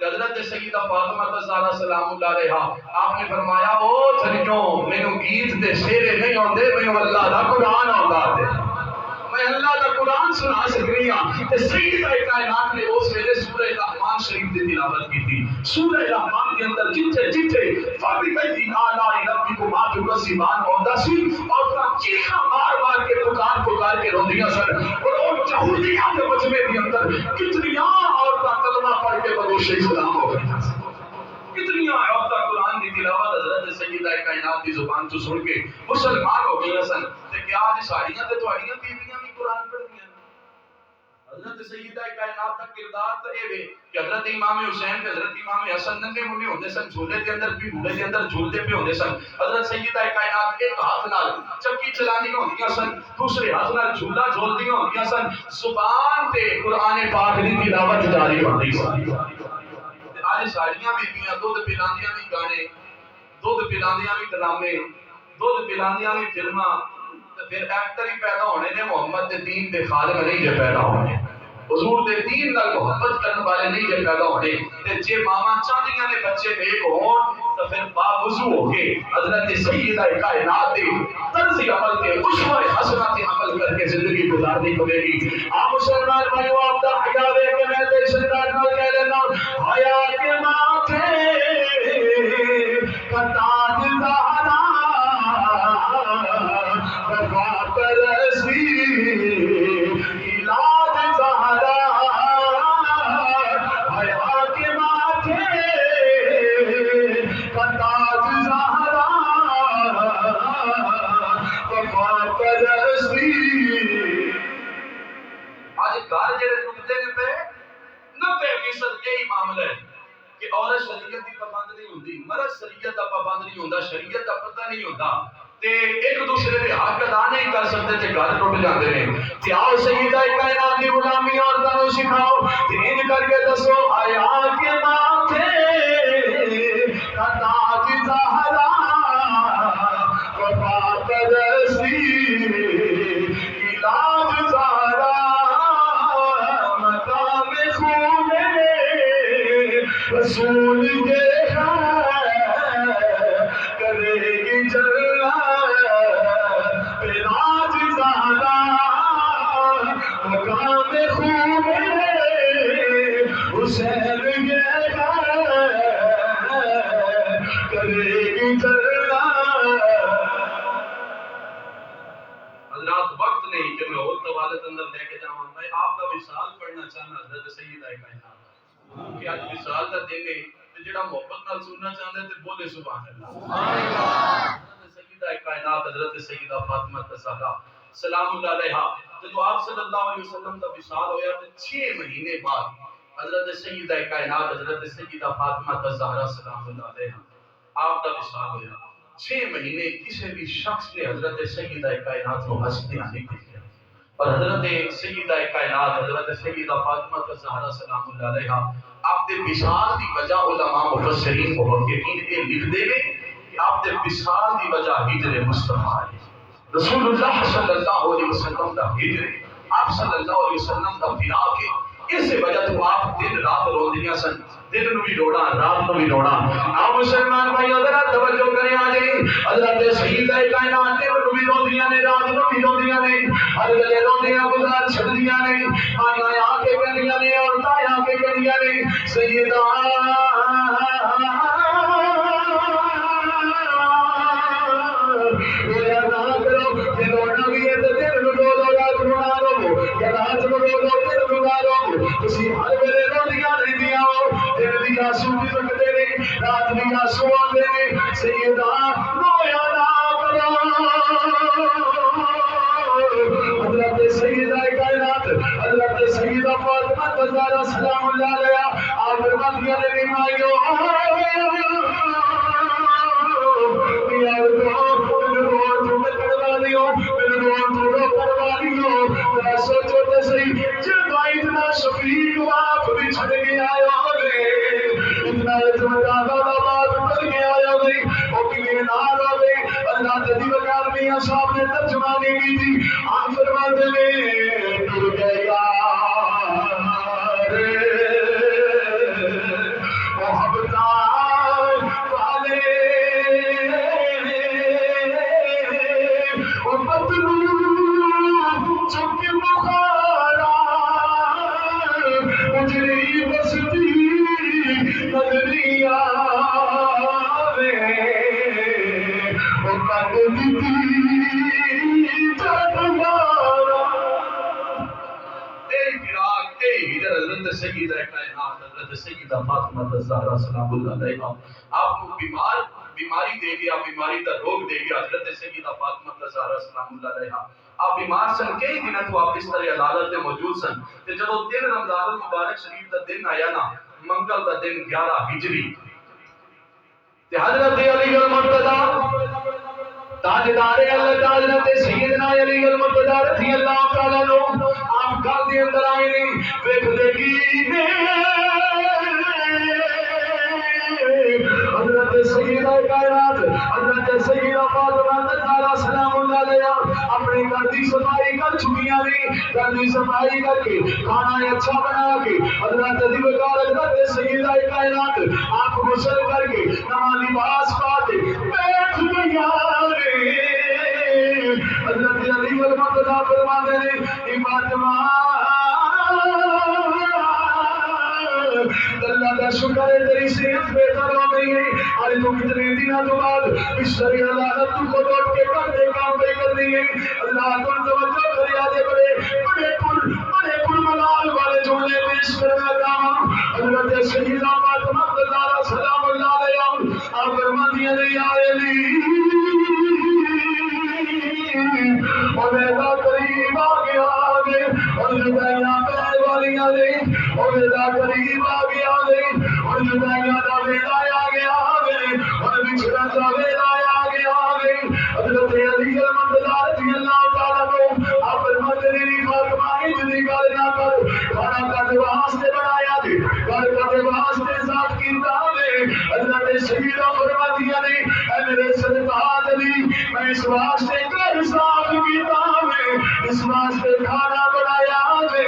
حضرت سیدہ فاطمہ الزہرا سلام اللہ علیہا آپ نے فرمایا او جھنیوں مینوں گیت تے شعر نہیں آندے، مینوں اللہ دا قرآن آندا ہے، میں اللہ دا قرآن سنا سکتی ہوں۔ تے سیدہ کائنات نے اس ویلے سورہ رحمان شریف دی تلاوت کی تھی۔ سورہ رحمان کے اندر جتھے جتھے فَبِأَيِّ آلَاءِ رَبِّكُمَا تُكَذِّبَانِ ہوندا سی اور چیخاں مار مار کے پکار کے روندیاں سن، اور ان یہودیاں کے مجمع کے اندر کتنیاں عورتاں کلمہ پڑھ کے بگوش اسلام ہو گئیں، کتنیاں عورتاں قرآن کی تلاوت حضرت سیدہ کائنات کی زبان تو سن کے مسلمان ہو گئی سن۔ تے کیا آج ساڑیاں تے تواڈیاں بیویاں بھی قرآن پڑھدیاں؟ حضرت سیدہ کائنات کا کردار تو یہ ہے کہ حضرت امام حسین تے حضرت امام حسن ننگے منے ہوندے سن، جھولے کے اندر بھی گھوڑے کے اندر جھولتے پہ ہوندے سن۔ حضرت سیدہ کائنات ایک ہاتھ نال چکی چلانی ہوندیاں سن، دوسرے ہاتھ نال جھولا جھولدیاں ہوندیاں سن، زبان تے قرآن پاک دی تلاوت جاری ہوندی سی۔ آج ساڑیاں بیویاں دودھ پلاندیاں بھی گانے، دودھ پلاندیاں بھی ڈرامے، دودھ پلاندیاں بھی فلماں، پھر ایکٹر ہی پیدا ہونے نے محمد دے دین دے خادم نہیں جے پیدا ہونے، حضور دے دین نال محبت کرنے والے نہیں جے پیدا ہونے۔ تے جے ماما چاہدیاں نے بچے نیک ہون تو پھر باوضو ہو کے حضرت سیدہ کائنات دے طرز عمل کے اسوہ حسنہ تے عمل کر کے زندگی گزارنی پڑے گی۔ آپ مسلمان بھائیو آپ دا حیا دے کے میں تے شیطان نال کہہ لینا حیا کے ماتھے کا تاج زہرا وفا پرستی علاج زہرا، حیا کے ماتھے کا تاج زہرا وفا پرستی۔ آج گھر جڑے ٹوٹتے نے پہ 90% یہی معاملہ ہے کہ عورت شریعت کی پابند نہیں ہوندی، مرد شریعت کا پابند نہیں ہوندا، شریعت کا پتہ نہیں ہوندا تے ایک دوسرے دے حق ادا نہیں کر سکتے تے گھر ٹوٹ جاندے نے۔ تے آؤ سیدہ کائنات دی غلامی عورتاں نوں سکھاؤ تے ان کر کے دسو حیا کے ماتھے کا تاج زہرا وفا پرستی علاج زہرا مقام خون رسول کے کرے گی جلوہ علاج زہرا مقام خون حسین کے کرے گی جلوہ۔ حضرات وقت نہیں کہ میں اور طوالت اندر لے کے جاؤں، میں آپ کا وصال پڑھنا چاہنا حضرت سیدہ کائنات کہ آج وصال کا دن ہے تے جڑا محبت نال سننا چاہندا ہے تے بولے سبحان اللہ۔ سبحان اللہ۔ حضرت سیدہ کائنات حضرت سیدہ فاطمہ الزہرا سلام اللہ علیہا جب آپ صلی اللہ علیہ وسلم کا وصال ہویا تے 6 مہینے بعد حضرت سیدہ کائنات حضرت سیدہ فاطمہ الزہرا سلام اللہ علیہا آپ کا وصال ہویا۔ 6 مہینے کسی بھی شخص نے حضرت سیدہ کائنات کو ہنسدیاں نہیں دیکھا، اور حضرت سیدہ کائنات حضرت سیدہ فاطمہ الزہرا سلام اللہ علیہا آپ دے وصال دی وجہ علماء مفسرین محققین یہ لکھ دے نے کہ آپ دے وصال دی وجہ ہجر مصطفیٰ ہے رسول اللہ صلی اللہ علیہ وسلم دا ہجر آپ صلی اللہ علیہ وسلم دا فراق ہے اس وجہ تو آپ دن رات روندیاں سن دن نو بھی روڑا رات نو بھی روڑا آپ مسلمان بھائی حضرت توجہ کریں آجے حضرت سیدہ کائنات دن نو بھی روندیاں نے رات نو بھی روندیاں نے ہر گلے روندیاں گزار چھڑدیاں نے آئیں آنکھیں کہندیاں نے اور تائیں آنکھیں کہندیاں نے سیدہ کسی ہر ویلے روندیاں رہندیاں دن دی آنسو بھی رکھدے نے رات دی آنسو آندے نے سیدہ رویا نہ کرو حضرت سیدہ کائنات حضرت سیدہ فاطمہ الزہرا سلام اللہ علیہا آپ فرماتی ہیں میری مائیو یار تو میں کروا دیو میں کروا دیو ذرا سوچو تے صحیح جب اتنا شفیق آپ بھی چھڑ کے آیا ہوئے اتنا عظمت آباد کر کے آیا ہوئے وہ کبھی نار ہوئے اللہ تدیب کارمیاں صاحب نے ترجمانی کی تھی آپ فرماتے میں ڈر گیا محبتان والے اور بدلو چک بخارا مجری بستی نظریہ اور قدر دی جانوارا اے فراق اے ہجر حضرت سیدہ کائنات حضرت سیدہ فاطمہ الزہرا سلام اللہ علیہا آپ کو بیماری دے گیا بیماری کا روگ دے گیا حضرت سیدہ فاطمہ الزہرا سلام اللہ علیہا آپ بیمار سن کئی دنوں تو آپ اس طرح عدالت میں موجود سن کہ جب دن رمضان المبارک شریف کا دن آیا نا منگل کا دن 11 ہجری حضرت علی المرتضی تاجدار اللہ حضرت سیدنا علی المرتضی رضی اللہ تعالیٰ عنہ آپ گھر دے اندر آئے نہیں دیکھ دیکھی حضرت سیدہ کائنات حضرت سیدہ فاطمہ الزہرا سلام اللہ علیہا اپنی گھر کی صفائی کر چکیاں نہیں گھر کی صفائی کر کے کھانا اچھا بنا کے حضرت دیوکار حضرت سیدہ کائنات آپ غسل کر کے نواں لباس پا کے بیٹھ گیا حضرت علی المرتضی فرماتے ہیں فاطمہ اللہ کا شکر ہے تیری صحت بہتر ہو گئی ہے آج تو کتنے دنوں کے بعد بستر عدالت تو خود اٹھ کے کرنے کام پہ کر رہی ہے اللہ کو توجہ کرے آدھے بڑے پل ملال والے جملے پیش کرنا کام حضرت سیدہ فاطمہ الزہرا سلام اللہ علیہا آپ فرماتی ہیں یا علی اور میرا قریب آگے آگے اور جدائیاں پہنے والی آگے اور میرا قریب آگے آگے اور جدائیاں دا ویلا آگے آگے اور بچھڑا دا ویلا آگے آگے حضرت علی المرتضی رضی اللہ تعالیٰ عنہ آپ فرماتے ہیں فاطمہ اتنی گل نہ کر کھانا کھانے واسطے بنایا تھے گھر کھانے واسطے صاف کیتا ہے حضرت سیدہ فرماتی ہیں اے میرے سرکار علی میں اس واسطے گھر صاف کیتا ہے اس واسطے کھانا بنایا ہے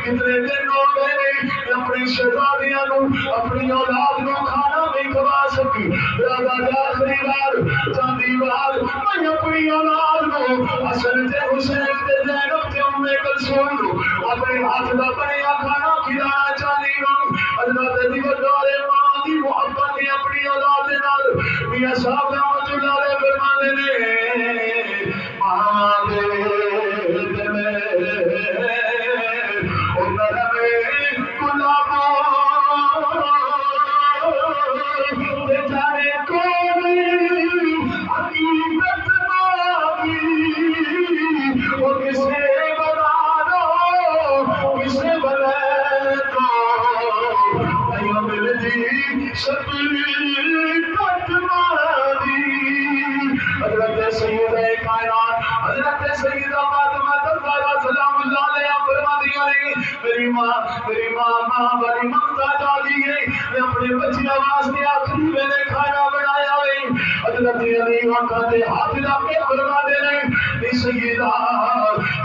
کتنے دن ہو گئے اپنی شہزادیاں نو اپنی اولاد نو کھانا نہیں کھوا سکی لہذا آخری بار چاندی بار میں اپنی اولاد نو حسن تے حسین تے زینب تے ام کلثوم نو اپنے ہاتھ دا بنیا کھانا کھلانا چاہتی ہوں حضرت دیوار ماں دی محبت نے اپنی اولاد دے نال میاں صاحب رحمۃ اللہ علیہ فرمانے نے ماں دے حضرت سیدہ کائنات حضرت سیدہ فاطمہ زہرا سلام اللہ علیہا فرماتی ہیں میری ماں بڑی ممتا دادی ہے میں اپنے بچیاں واسطے آخری ویلے کھانا بنایا ہے حضرت علی آقا دے ہاتھ لا کے فرما دے رہے سیدہ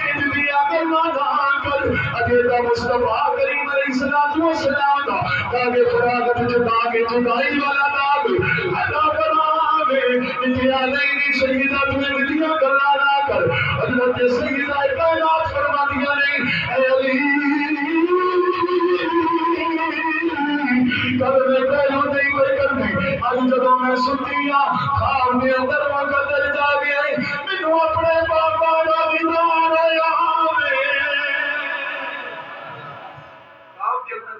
ان دیا کرنا نہ کر اجے دا مصطفیٰ کریم علیہ السلام دا داغے فراغت جدائی والا داغ ادا کراوے انتہا نہیں سیدہ تمہیں ملیا کرنا نہ کر حضرت سیدہ کائنات فرما دیا نہیں اے علی کل میں پہلو نہیں کوئی کرنی آج جدوں میں سنتی خواب میں اندر مقدر جا گیا مینوں اپنے بابا دا دیدار آیا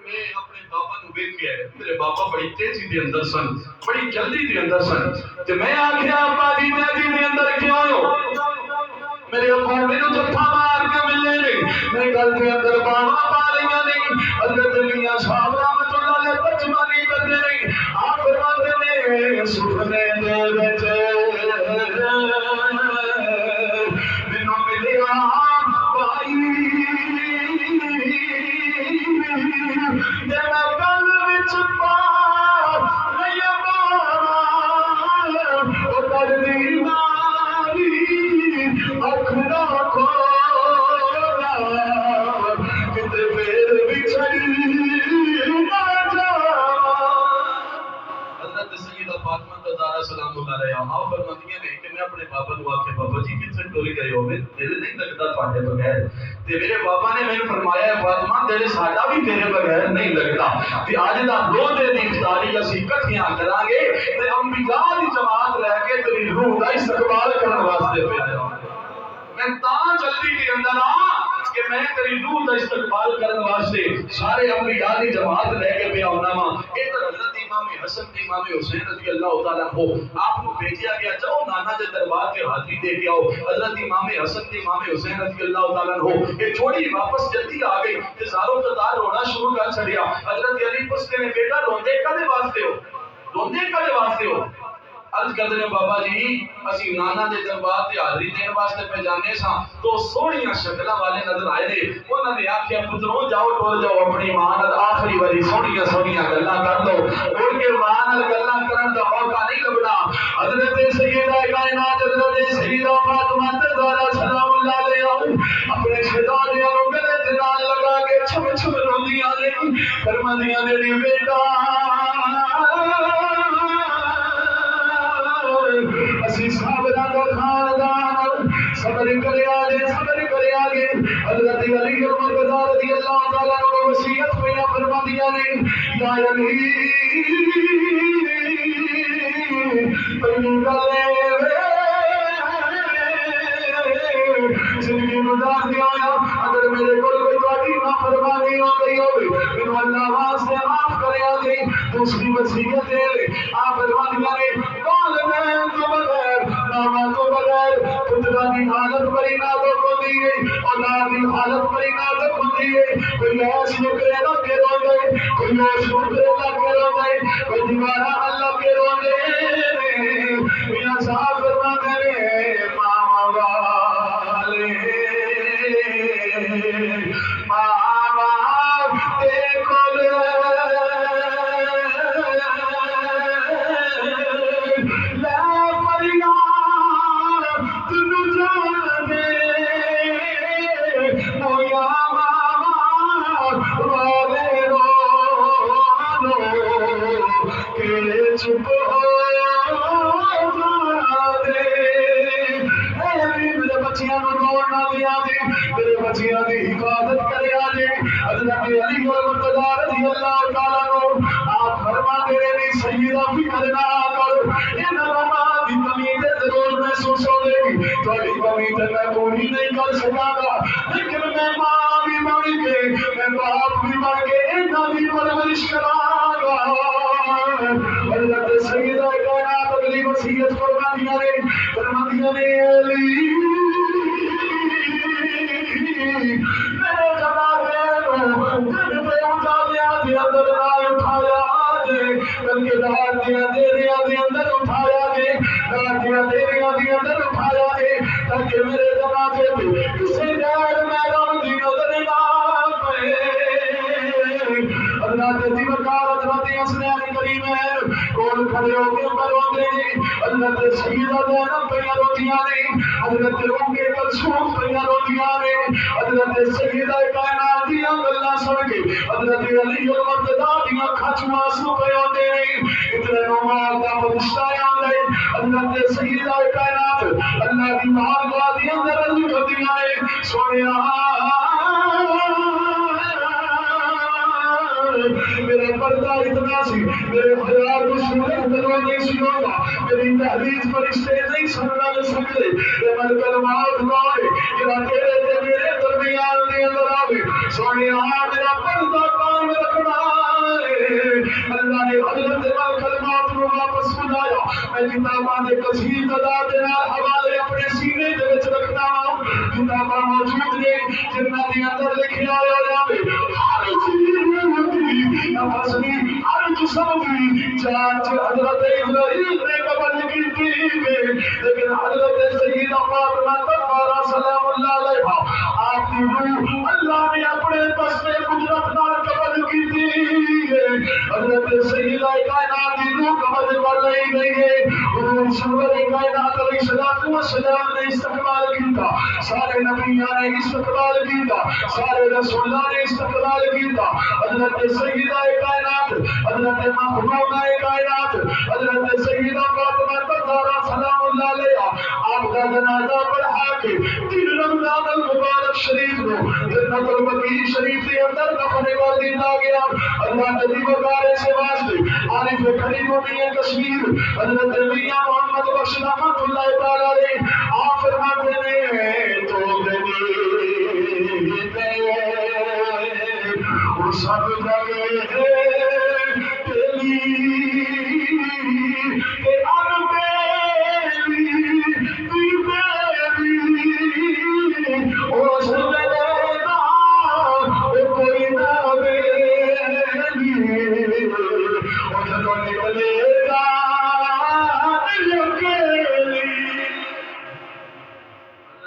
میں اپنے بابا نو ویکھ کے میرے بابا بڑی تیزی دے اندر سن بڑی جلدی دے اندر سن تے میں آکھیا ابا دی تیزی دے اندر کیوں ہو میرے ابا مینوں جفا مار کے ملے میں گل دے اندر باواں پا لیاں نہیں حضرت میاں صاحب رحمۃ اللہ علیہ ترجمانی کرتے نہیں آپ فرماتے نے سپنے دے وچ مینوں ملیا بھائی سلام اللہ علیہ آپ فرماتی ہیں کہ میں اپنے بابا کو آکے بابا جی کتنے ٹوری گئے ہوئے میرے نہیں لگتا تھوڑے بغیر تے میرے بابا نے میں فرمایا ہے فاطمہ تیرے ساڈا بھی تیرے بغیر نہیں لگتا تے اج دا روز دی افطاری اسی اکٹھیاں کران گے تے انبیاء دی جماعت لے کے تیری روح دا استقبال کرن واسطے بھیجا میں تاں جلدی دے اندر کہ میں تیری روح دا استقبال کرن واسطے سارے انبیاء دی جماعت لے کے پیا ہونا وا ادھر حضرت امام حسن تے امام حسین رضی اللہ تعالی عنہ آپ کو بھیجا گیا جاؤ نانا دے دربار کے حاضری دے کے آؤ حضرت امام حسن تے امام حسین رضی اللہ تعالی عنہ یہ چھوڑی واپس جلدی آ گئی تے زارو قطار رونا شروع کر چھڑیا حضرت علی پوچھتے نے بیٹا روندے کدے واسطے ہو روندے کدے واسطے ہو عرض کرتے ہیں بابا جی اسی نانا دے دربار تے حاضری دین واسطے پہ جانے ساں تو سوہنیاں شکلاں والے نظر آئے نے انہاں نے آکھیا پترو جاؤ ٹول جاؤ اپنی ماں نال آخری واری سوہنیاں گلاں کر لو ان کے ماں نال گلاں کرن دا موقع نہیں لبنا حضرت سیدہ کائنات حضرت سیدہ فاطمہ زہرا سلام اللہ علیہا اپنے شہزادیاں نوں گلے تے نال لگا کے چھم چھم روندیاں نے فرماندیاں نے بیٹا اسی صحابہ دا خاندان صبر کرے آگے حضرت علی مرتضی رضی اللہ تعالی عنہ وصیت میں فرمایا نے یا علی پہلی گل زندگی گزار دیا اگر میرے کو کوئی باتیں نہ فرمانی ہو گئی ہو میرے اللہ واسطے معاف کریا دے دوسری وصیت ہے آپ فرمایا نے والدین تو بغیر ماما تو بغیر پترا کی حالت بڑی نازک ہوتی ہے اولاد کی حالت بڑی نازک ہوتی ہے کوئی ایس نکرے نہ کے رو گئے کوئی ایس نکرے نہ کے رو گئے کوئی دیوارہ اللہ کے رو گئے میاں صاحب فرماتے ہیں ماما والے ماما دیکھو چپ میرے بچیاں روڑ نہ دیا دے میرے بچیاں کی حفاظت کریا دے حضرت علی مرتضی رضی اللہ تعالیٰ عنہ آپ فرماتے رہے سیدہ فکر نہ کر ان ماں کی کمی تے ضرور محسوس ہو گی تھوڑی کمی تے میں پوری نہیں کر سکا گا لیکن میں ماں بھی بن کے میں باپ بھی بن کے انہاں دی پرورش کراں گا حضرت سیدہ کائنات اگلی وصیت فرمایا نے علی میرے جنازے کو جن پہ اٹھایا دے اندر نہ اٹھایا دے بلکہ رات دیا دیریا دے اندر اٹھایا دے رات دیا دیریا دے اندر اٹھایا دے تاکہ میرے جنازے پہ کسی غیر حضرت ام کلثوم پہ روندیاں نے حضرت سیدہ کائنات دی گلاں سن کے حضرت علی المرتضی دی اکھاں چوں آنسو پے اوندے نے اتنے نماز دا فرشتہ آندا ہے حضرت سیدہ کائنات اللہ دی بارگاہ دی اندر عرض کردیاں نے سونیا میرے پردہ اتنا سی میرے خیال کو سورج دلوں نہیں سی ہوگا میری تحریز فرشتے نہیں سننا لے سکتے یہ ملک الموت لوڑے جنا تیرے تے میرے درمیان دے اندر آوے سونے میرا پردہ قائم رکھنا ہے اللہ نے حضرت ملک الموت کو واپس بلایا میں کتاباں دے کثیر تعداد دے نال حوالے اپنے سینے دے وچ رکھنا ہوں کتاباں موجود نے جنہاں دے اندر لکھیا ہوا جاوے ہر چیز نفسنی ہر جسم کی چاچ حضرت ابراہیم نے قبل کی تھی لیکن حضرت سیدہ فاطمہ طہارہ سلام اللہ علیہا آپ کی روح اللہ نے اپنے بس میں قدرت نال قبل کی تھی حضرت سیدہ کائنات کی روح قبل کر لی گئی ہے حضور سرور کائنات علیہ السلام نے استقبال کیتا سارے نبیان نے استقبال کیتا سارے رسولان نے استقبال کیتا حضرت سیدہ کائنات حضرت محبوبہ کائنات حضرت سیدہ فاطمہ طہارہ سلام اللہ علیہا آپ کا جنازہ پڑھا کے 3 رمضان المبارک شریف کو جنت البقیع شریف کے اندر دفن کر دیا گیا اللہ نبی وقارے سے واسطے عارف کریم میاں کشمیر حضرت میاں محمد بخش رحمۃ اللہ تعالی علیہ آپ فرماتے ہیں تو سب جگہ تیری کہ ان میری دی میری اس لینا کوئی نہ میری اس کو نکلے گا اکیلی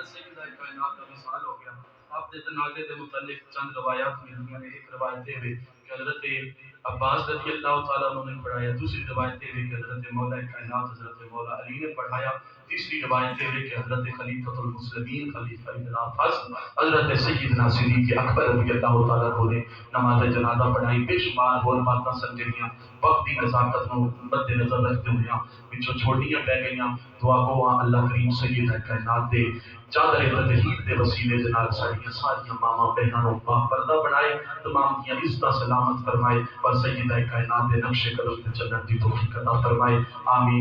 سیدہ کائنات کا مثال ہو گیا آپ کے جنازے کے متعلق چند روایات ملتی ہیں ایک روایت ہے کہ حضرت عباس رضی اللہ تعالیٰ عنہ نے پڑھایا دوسری روایت ہے کہ حضرت مولا کائنات حضرت مولا علی نے پڑھایا تیسری روایت ہے کہ حضرت خلیفۃ المسلمین خلیفہ خلافت حضرت سیدنا صدیق اکبر رضی اللہ تعالیٰ عنہ نے نماز جنازہ پڑھائی بے شمار اور باتاں سمجھیاں وقت کی نزاکت کو مد نظر رکھتے ہوئے پچھو چھوٹیاں پہ گئیاں دعا کو اللہ کریم سیدہ کائنات دے چادر تطہیر دے وسیلے دے نال ساڈیاں ساریاں ماواں بہناں نوں پاک پردہ بنائے تمام دیاں عزتاں سلامت فرمائے اور سیدہ کائنات دے نقش قدم تے چلن دی توفیق عطا فرمائے آمین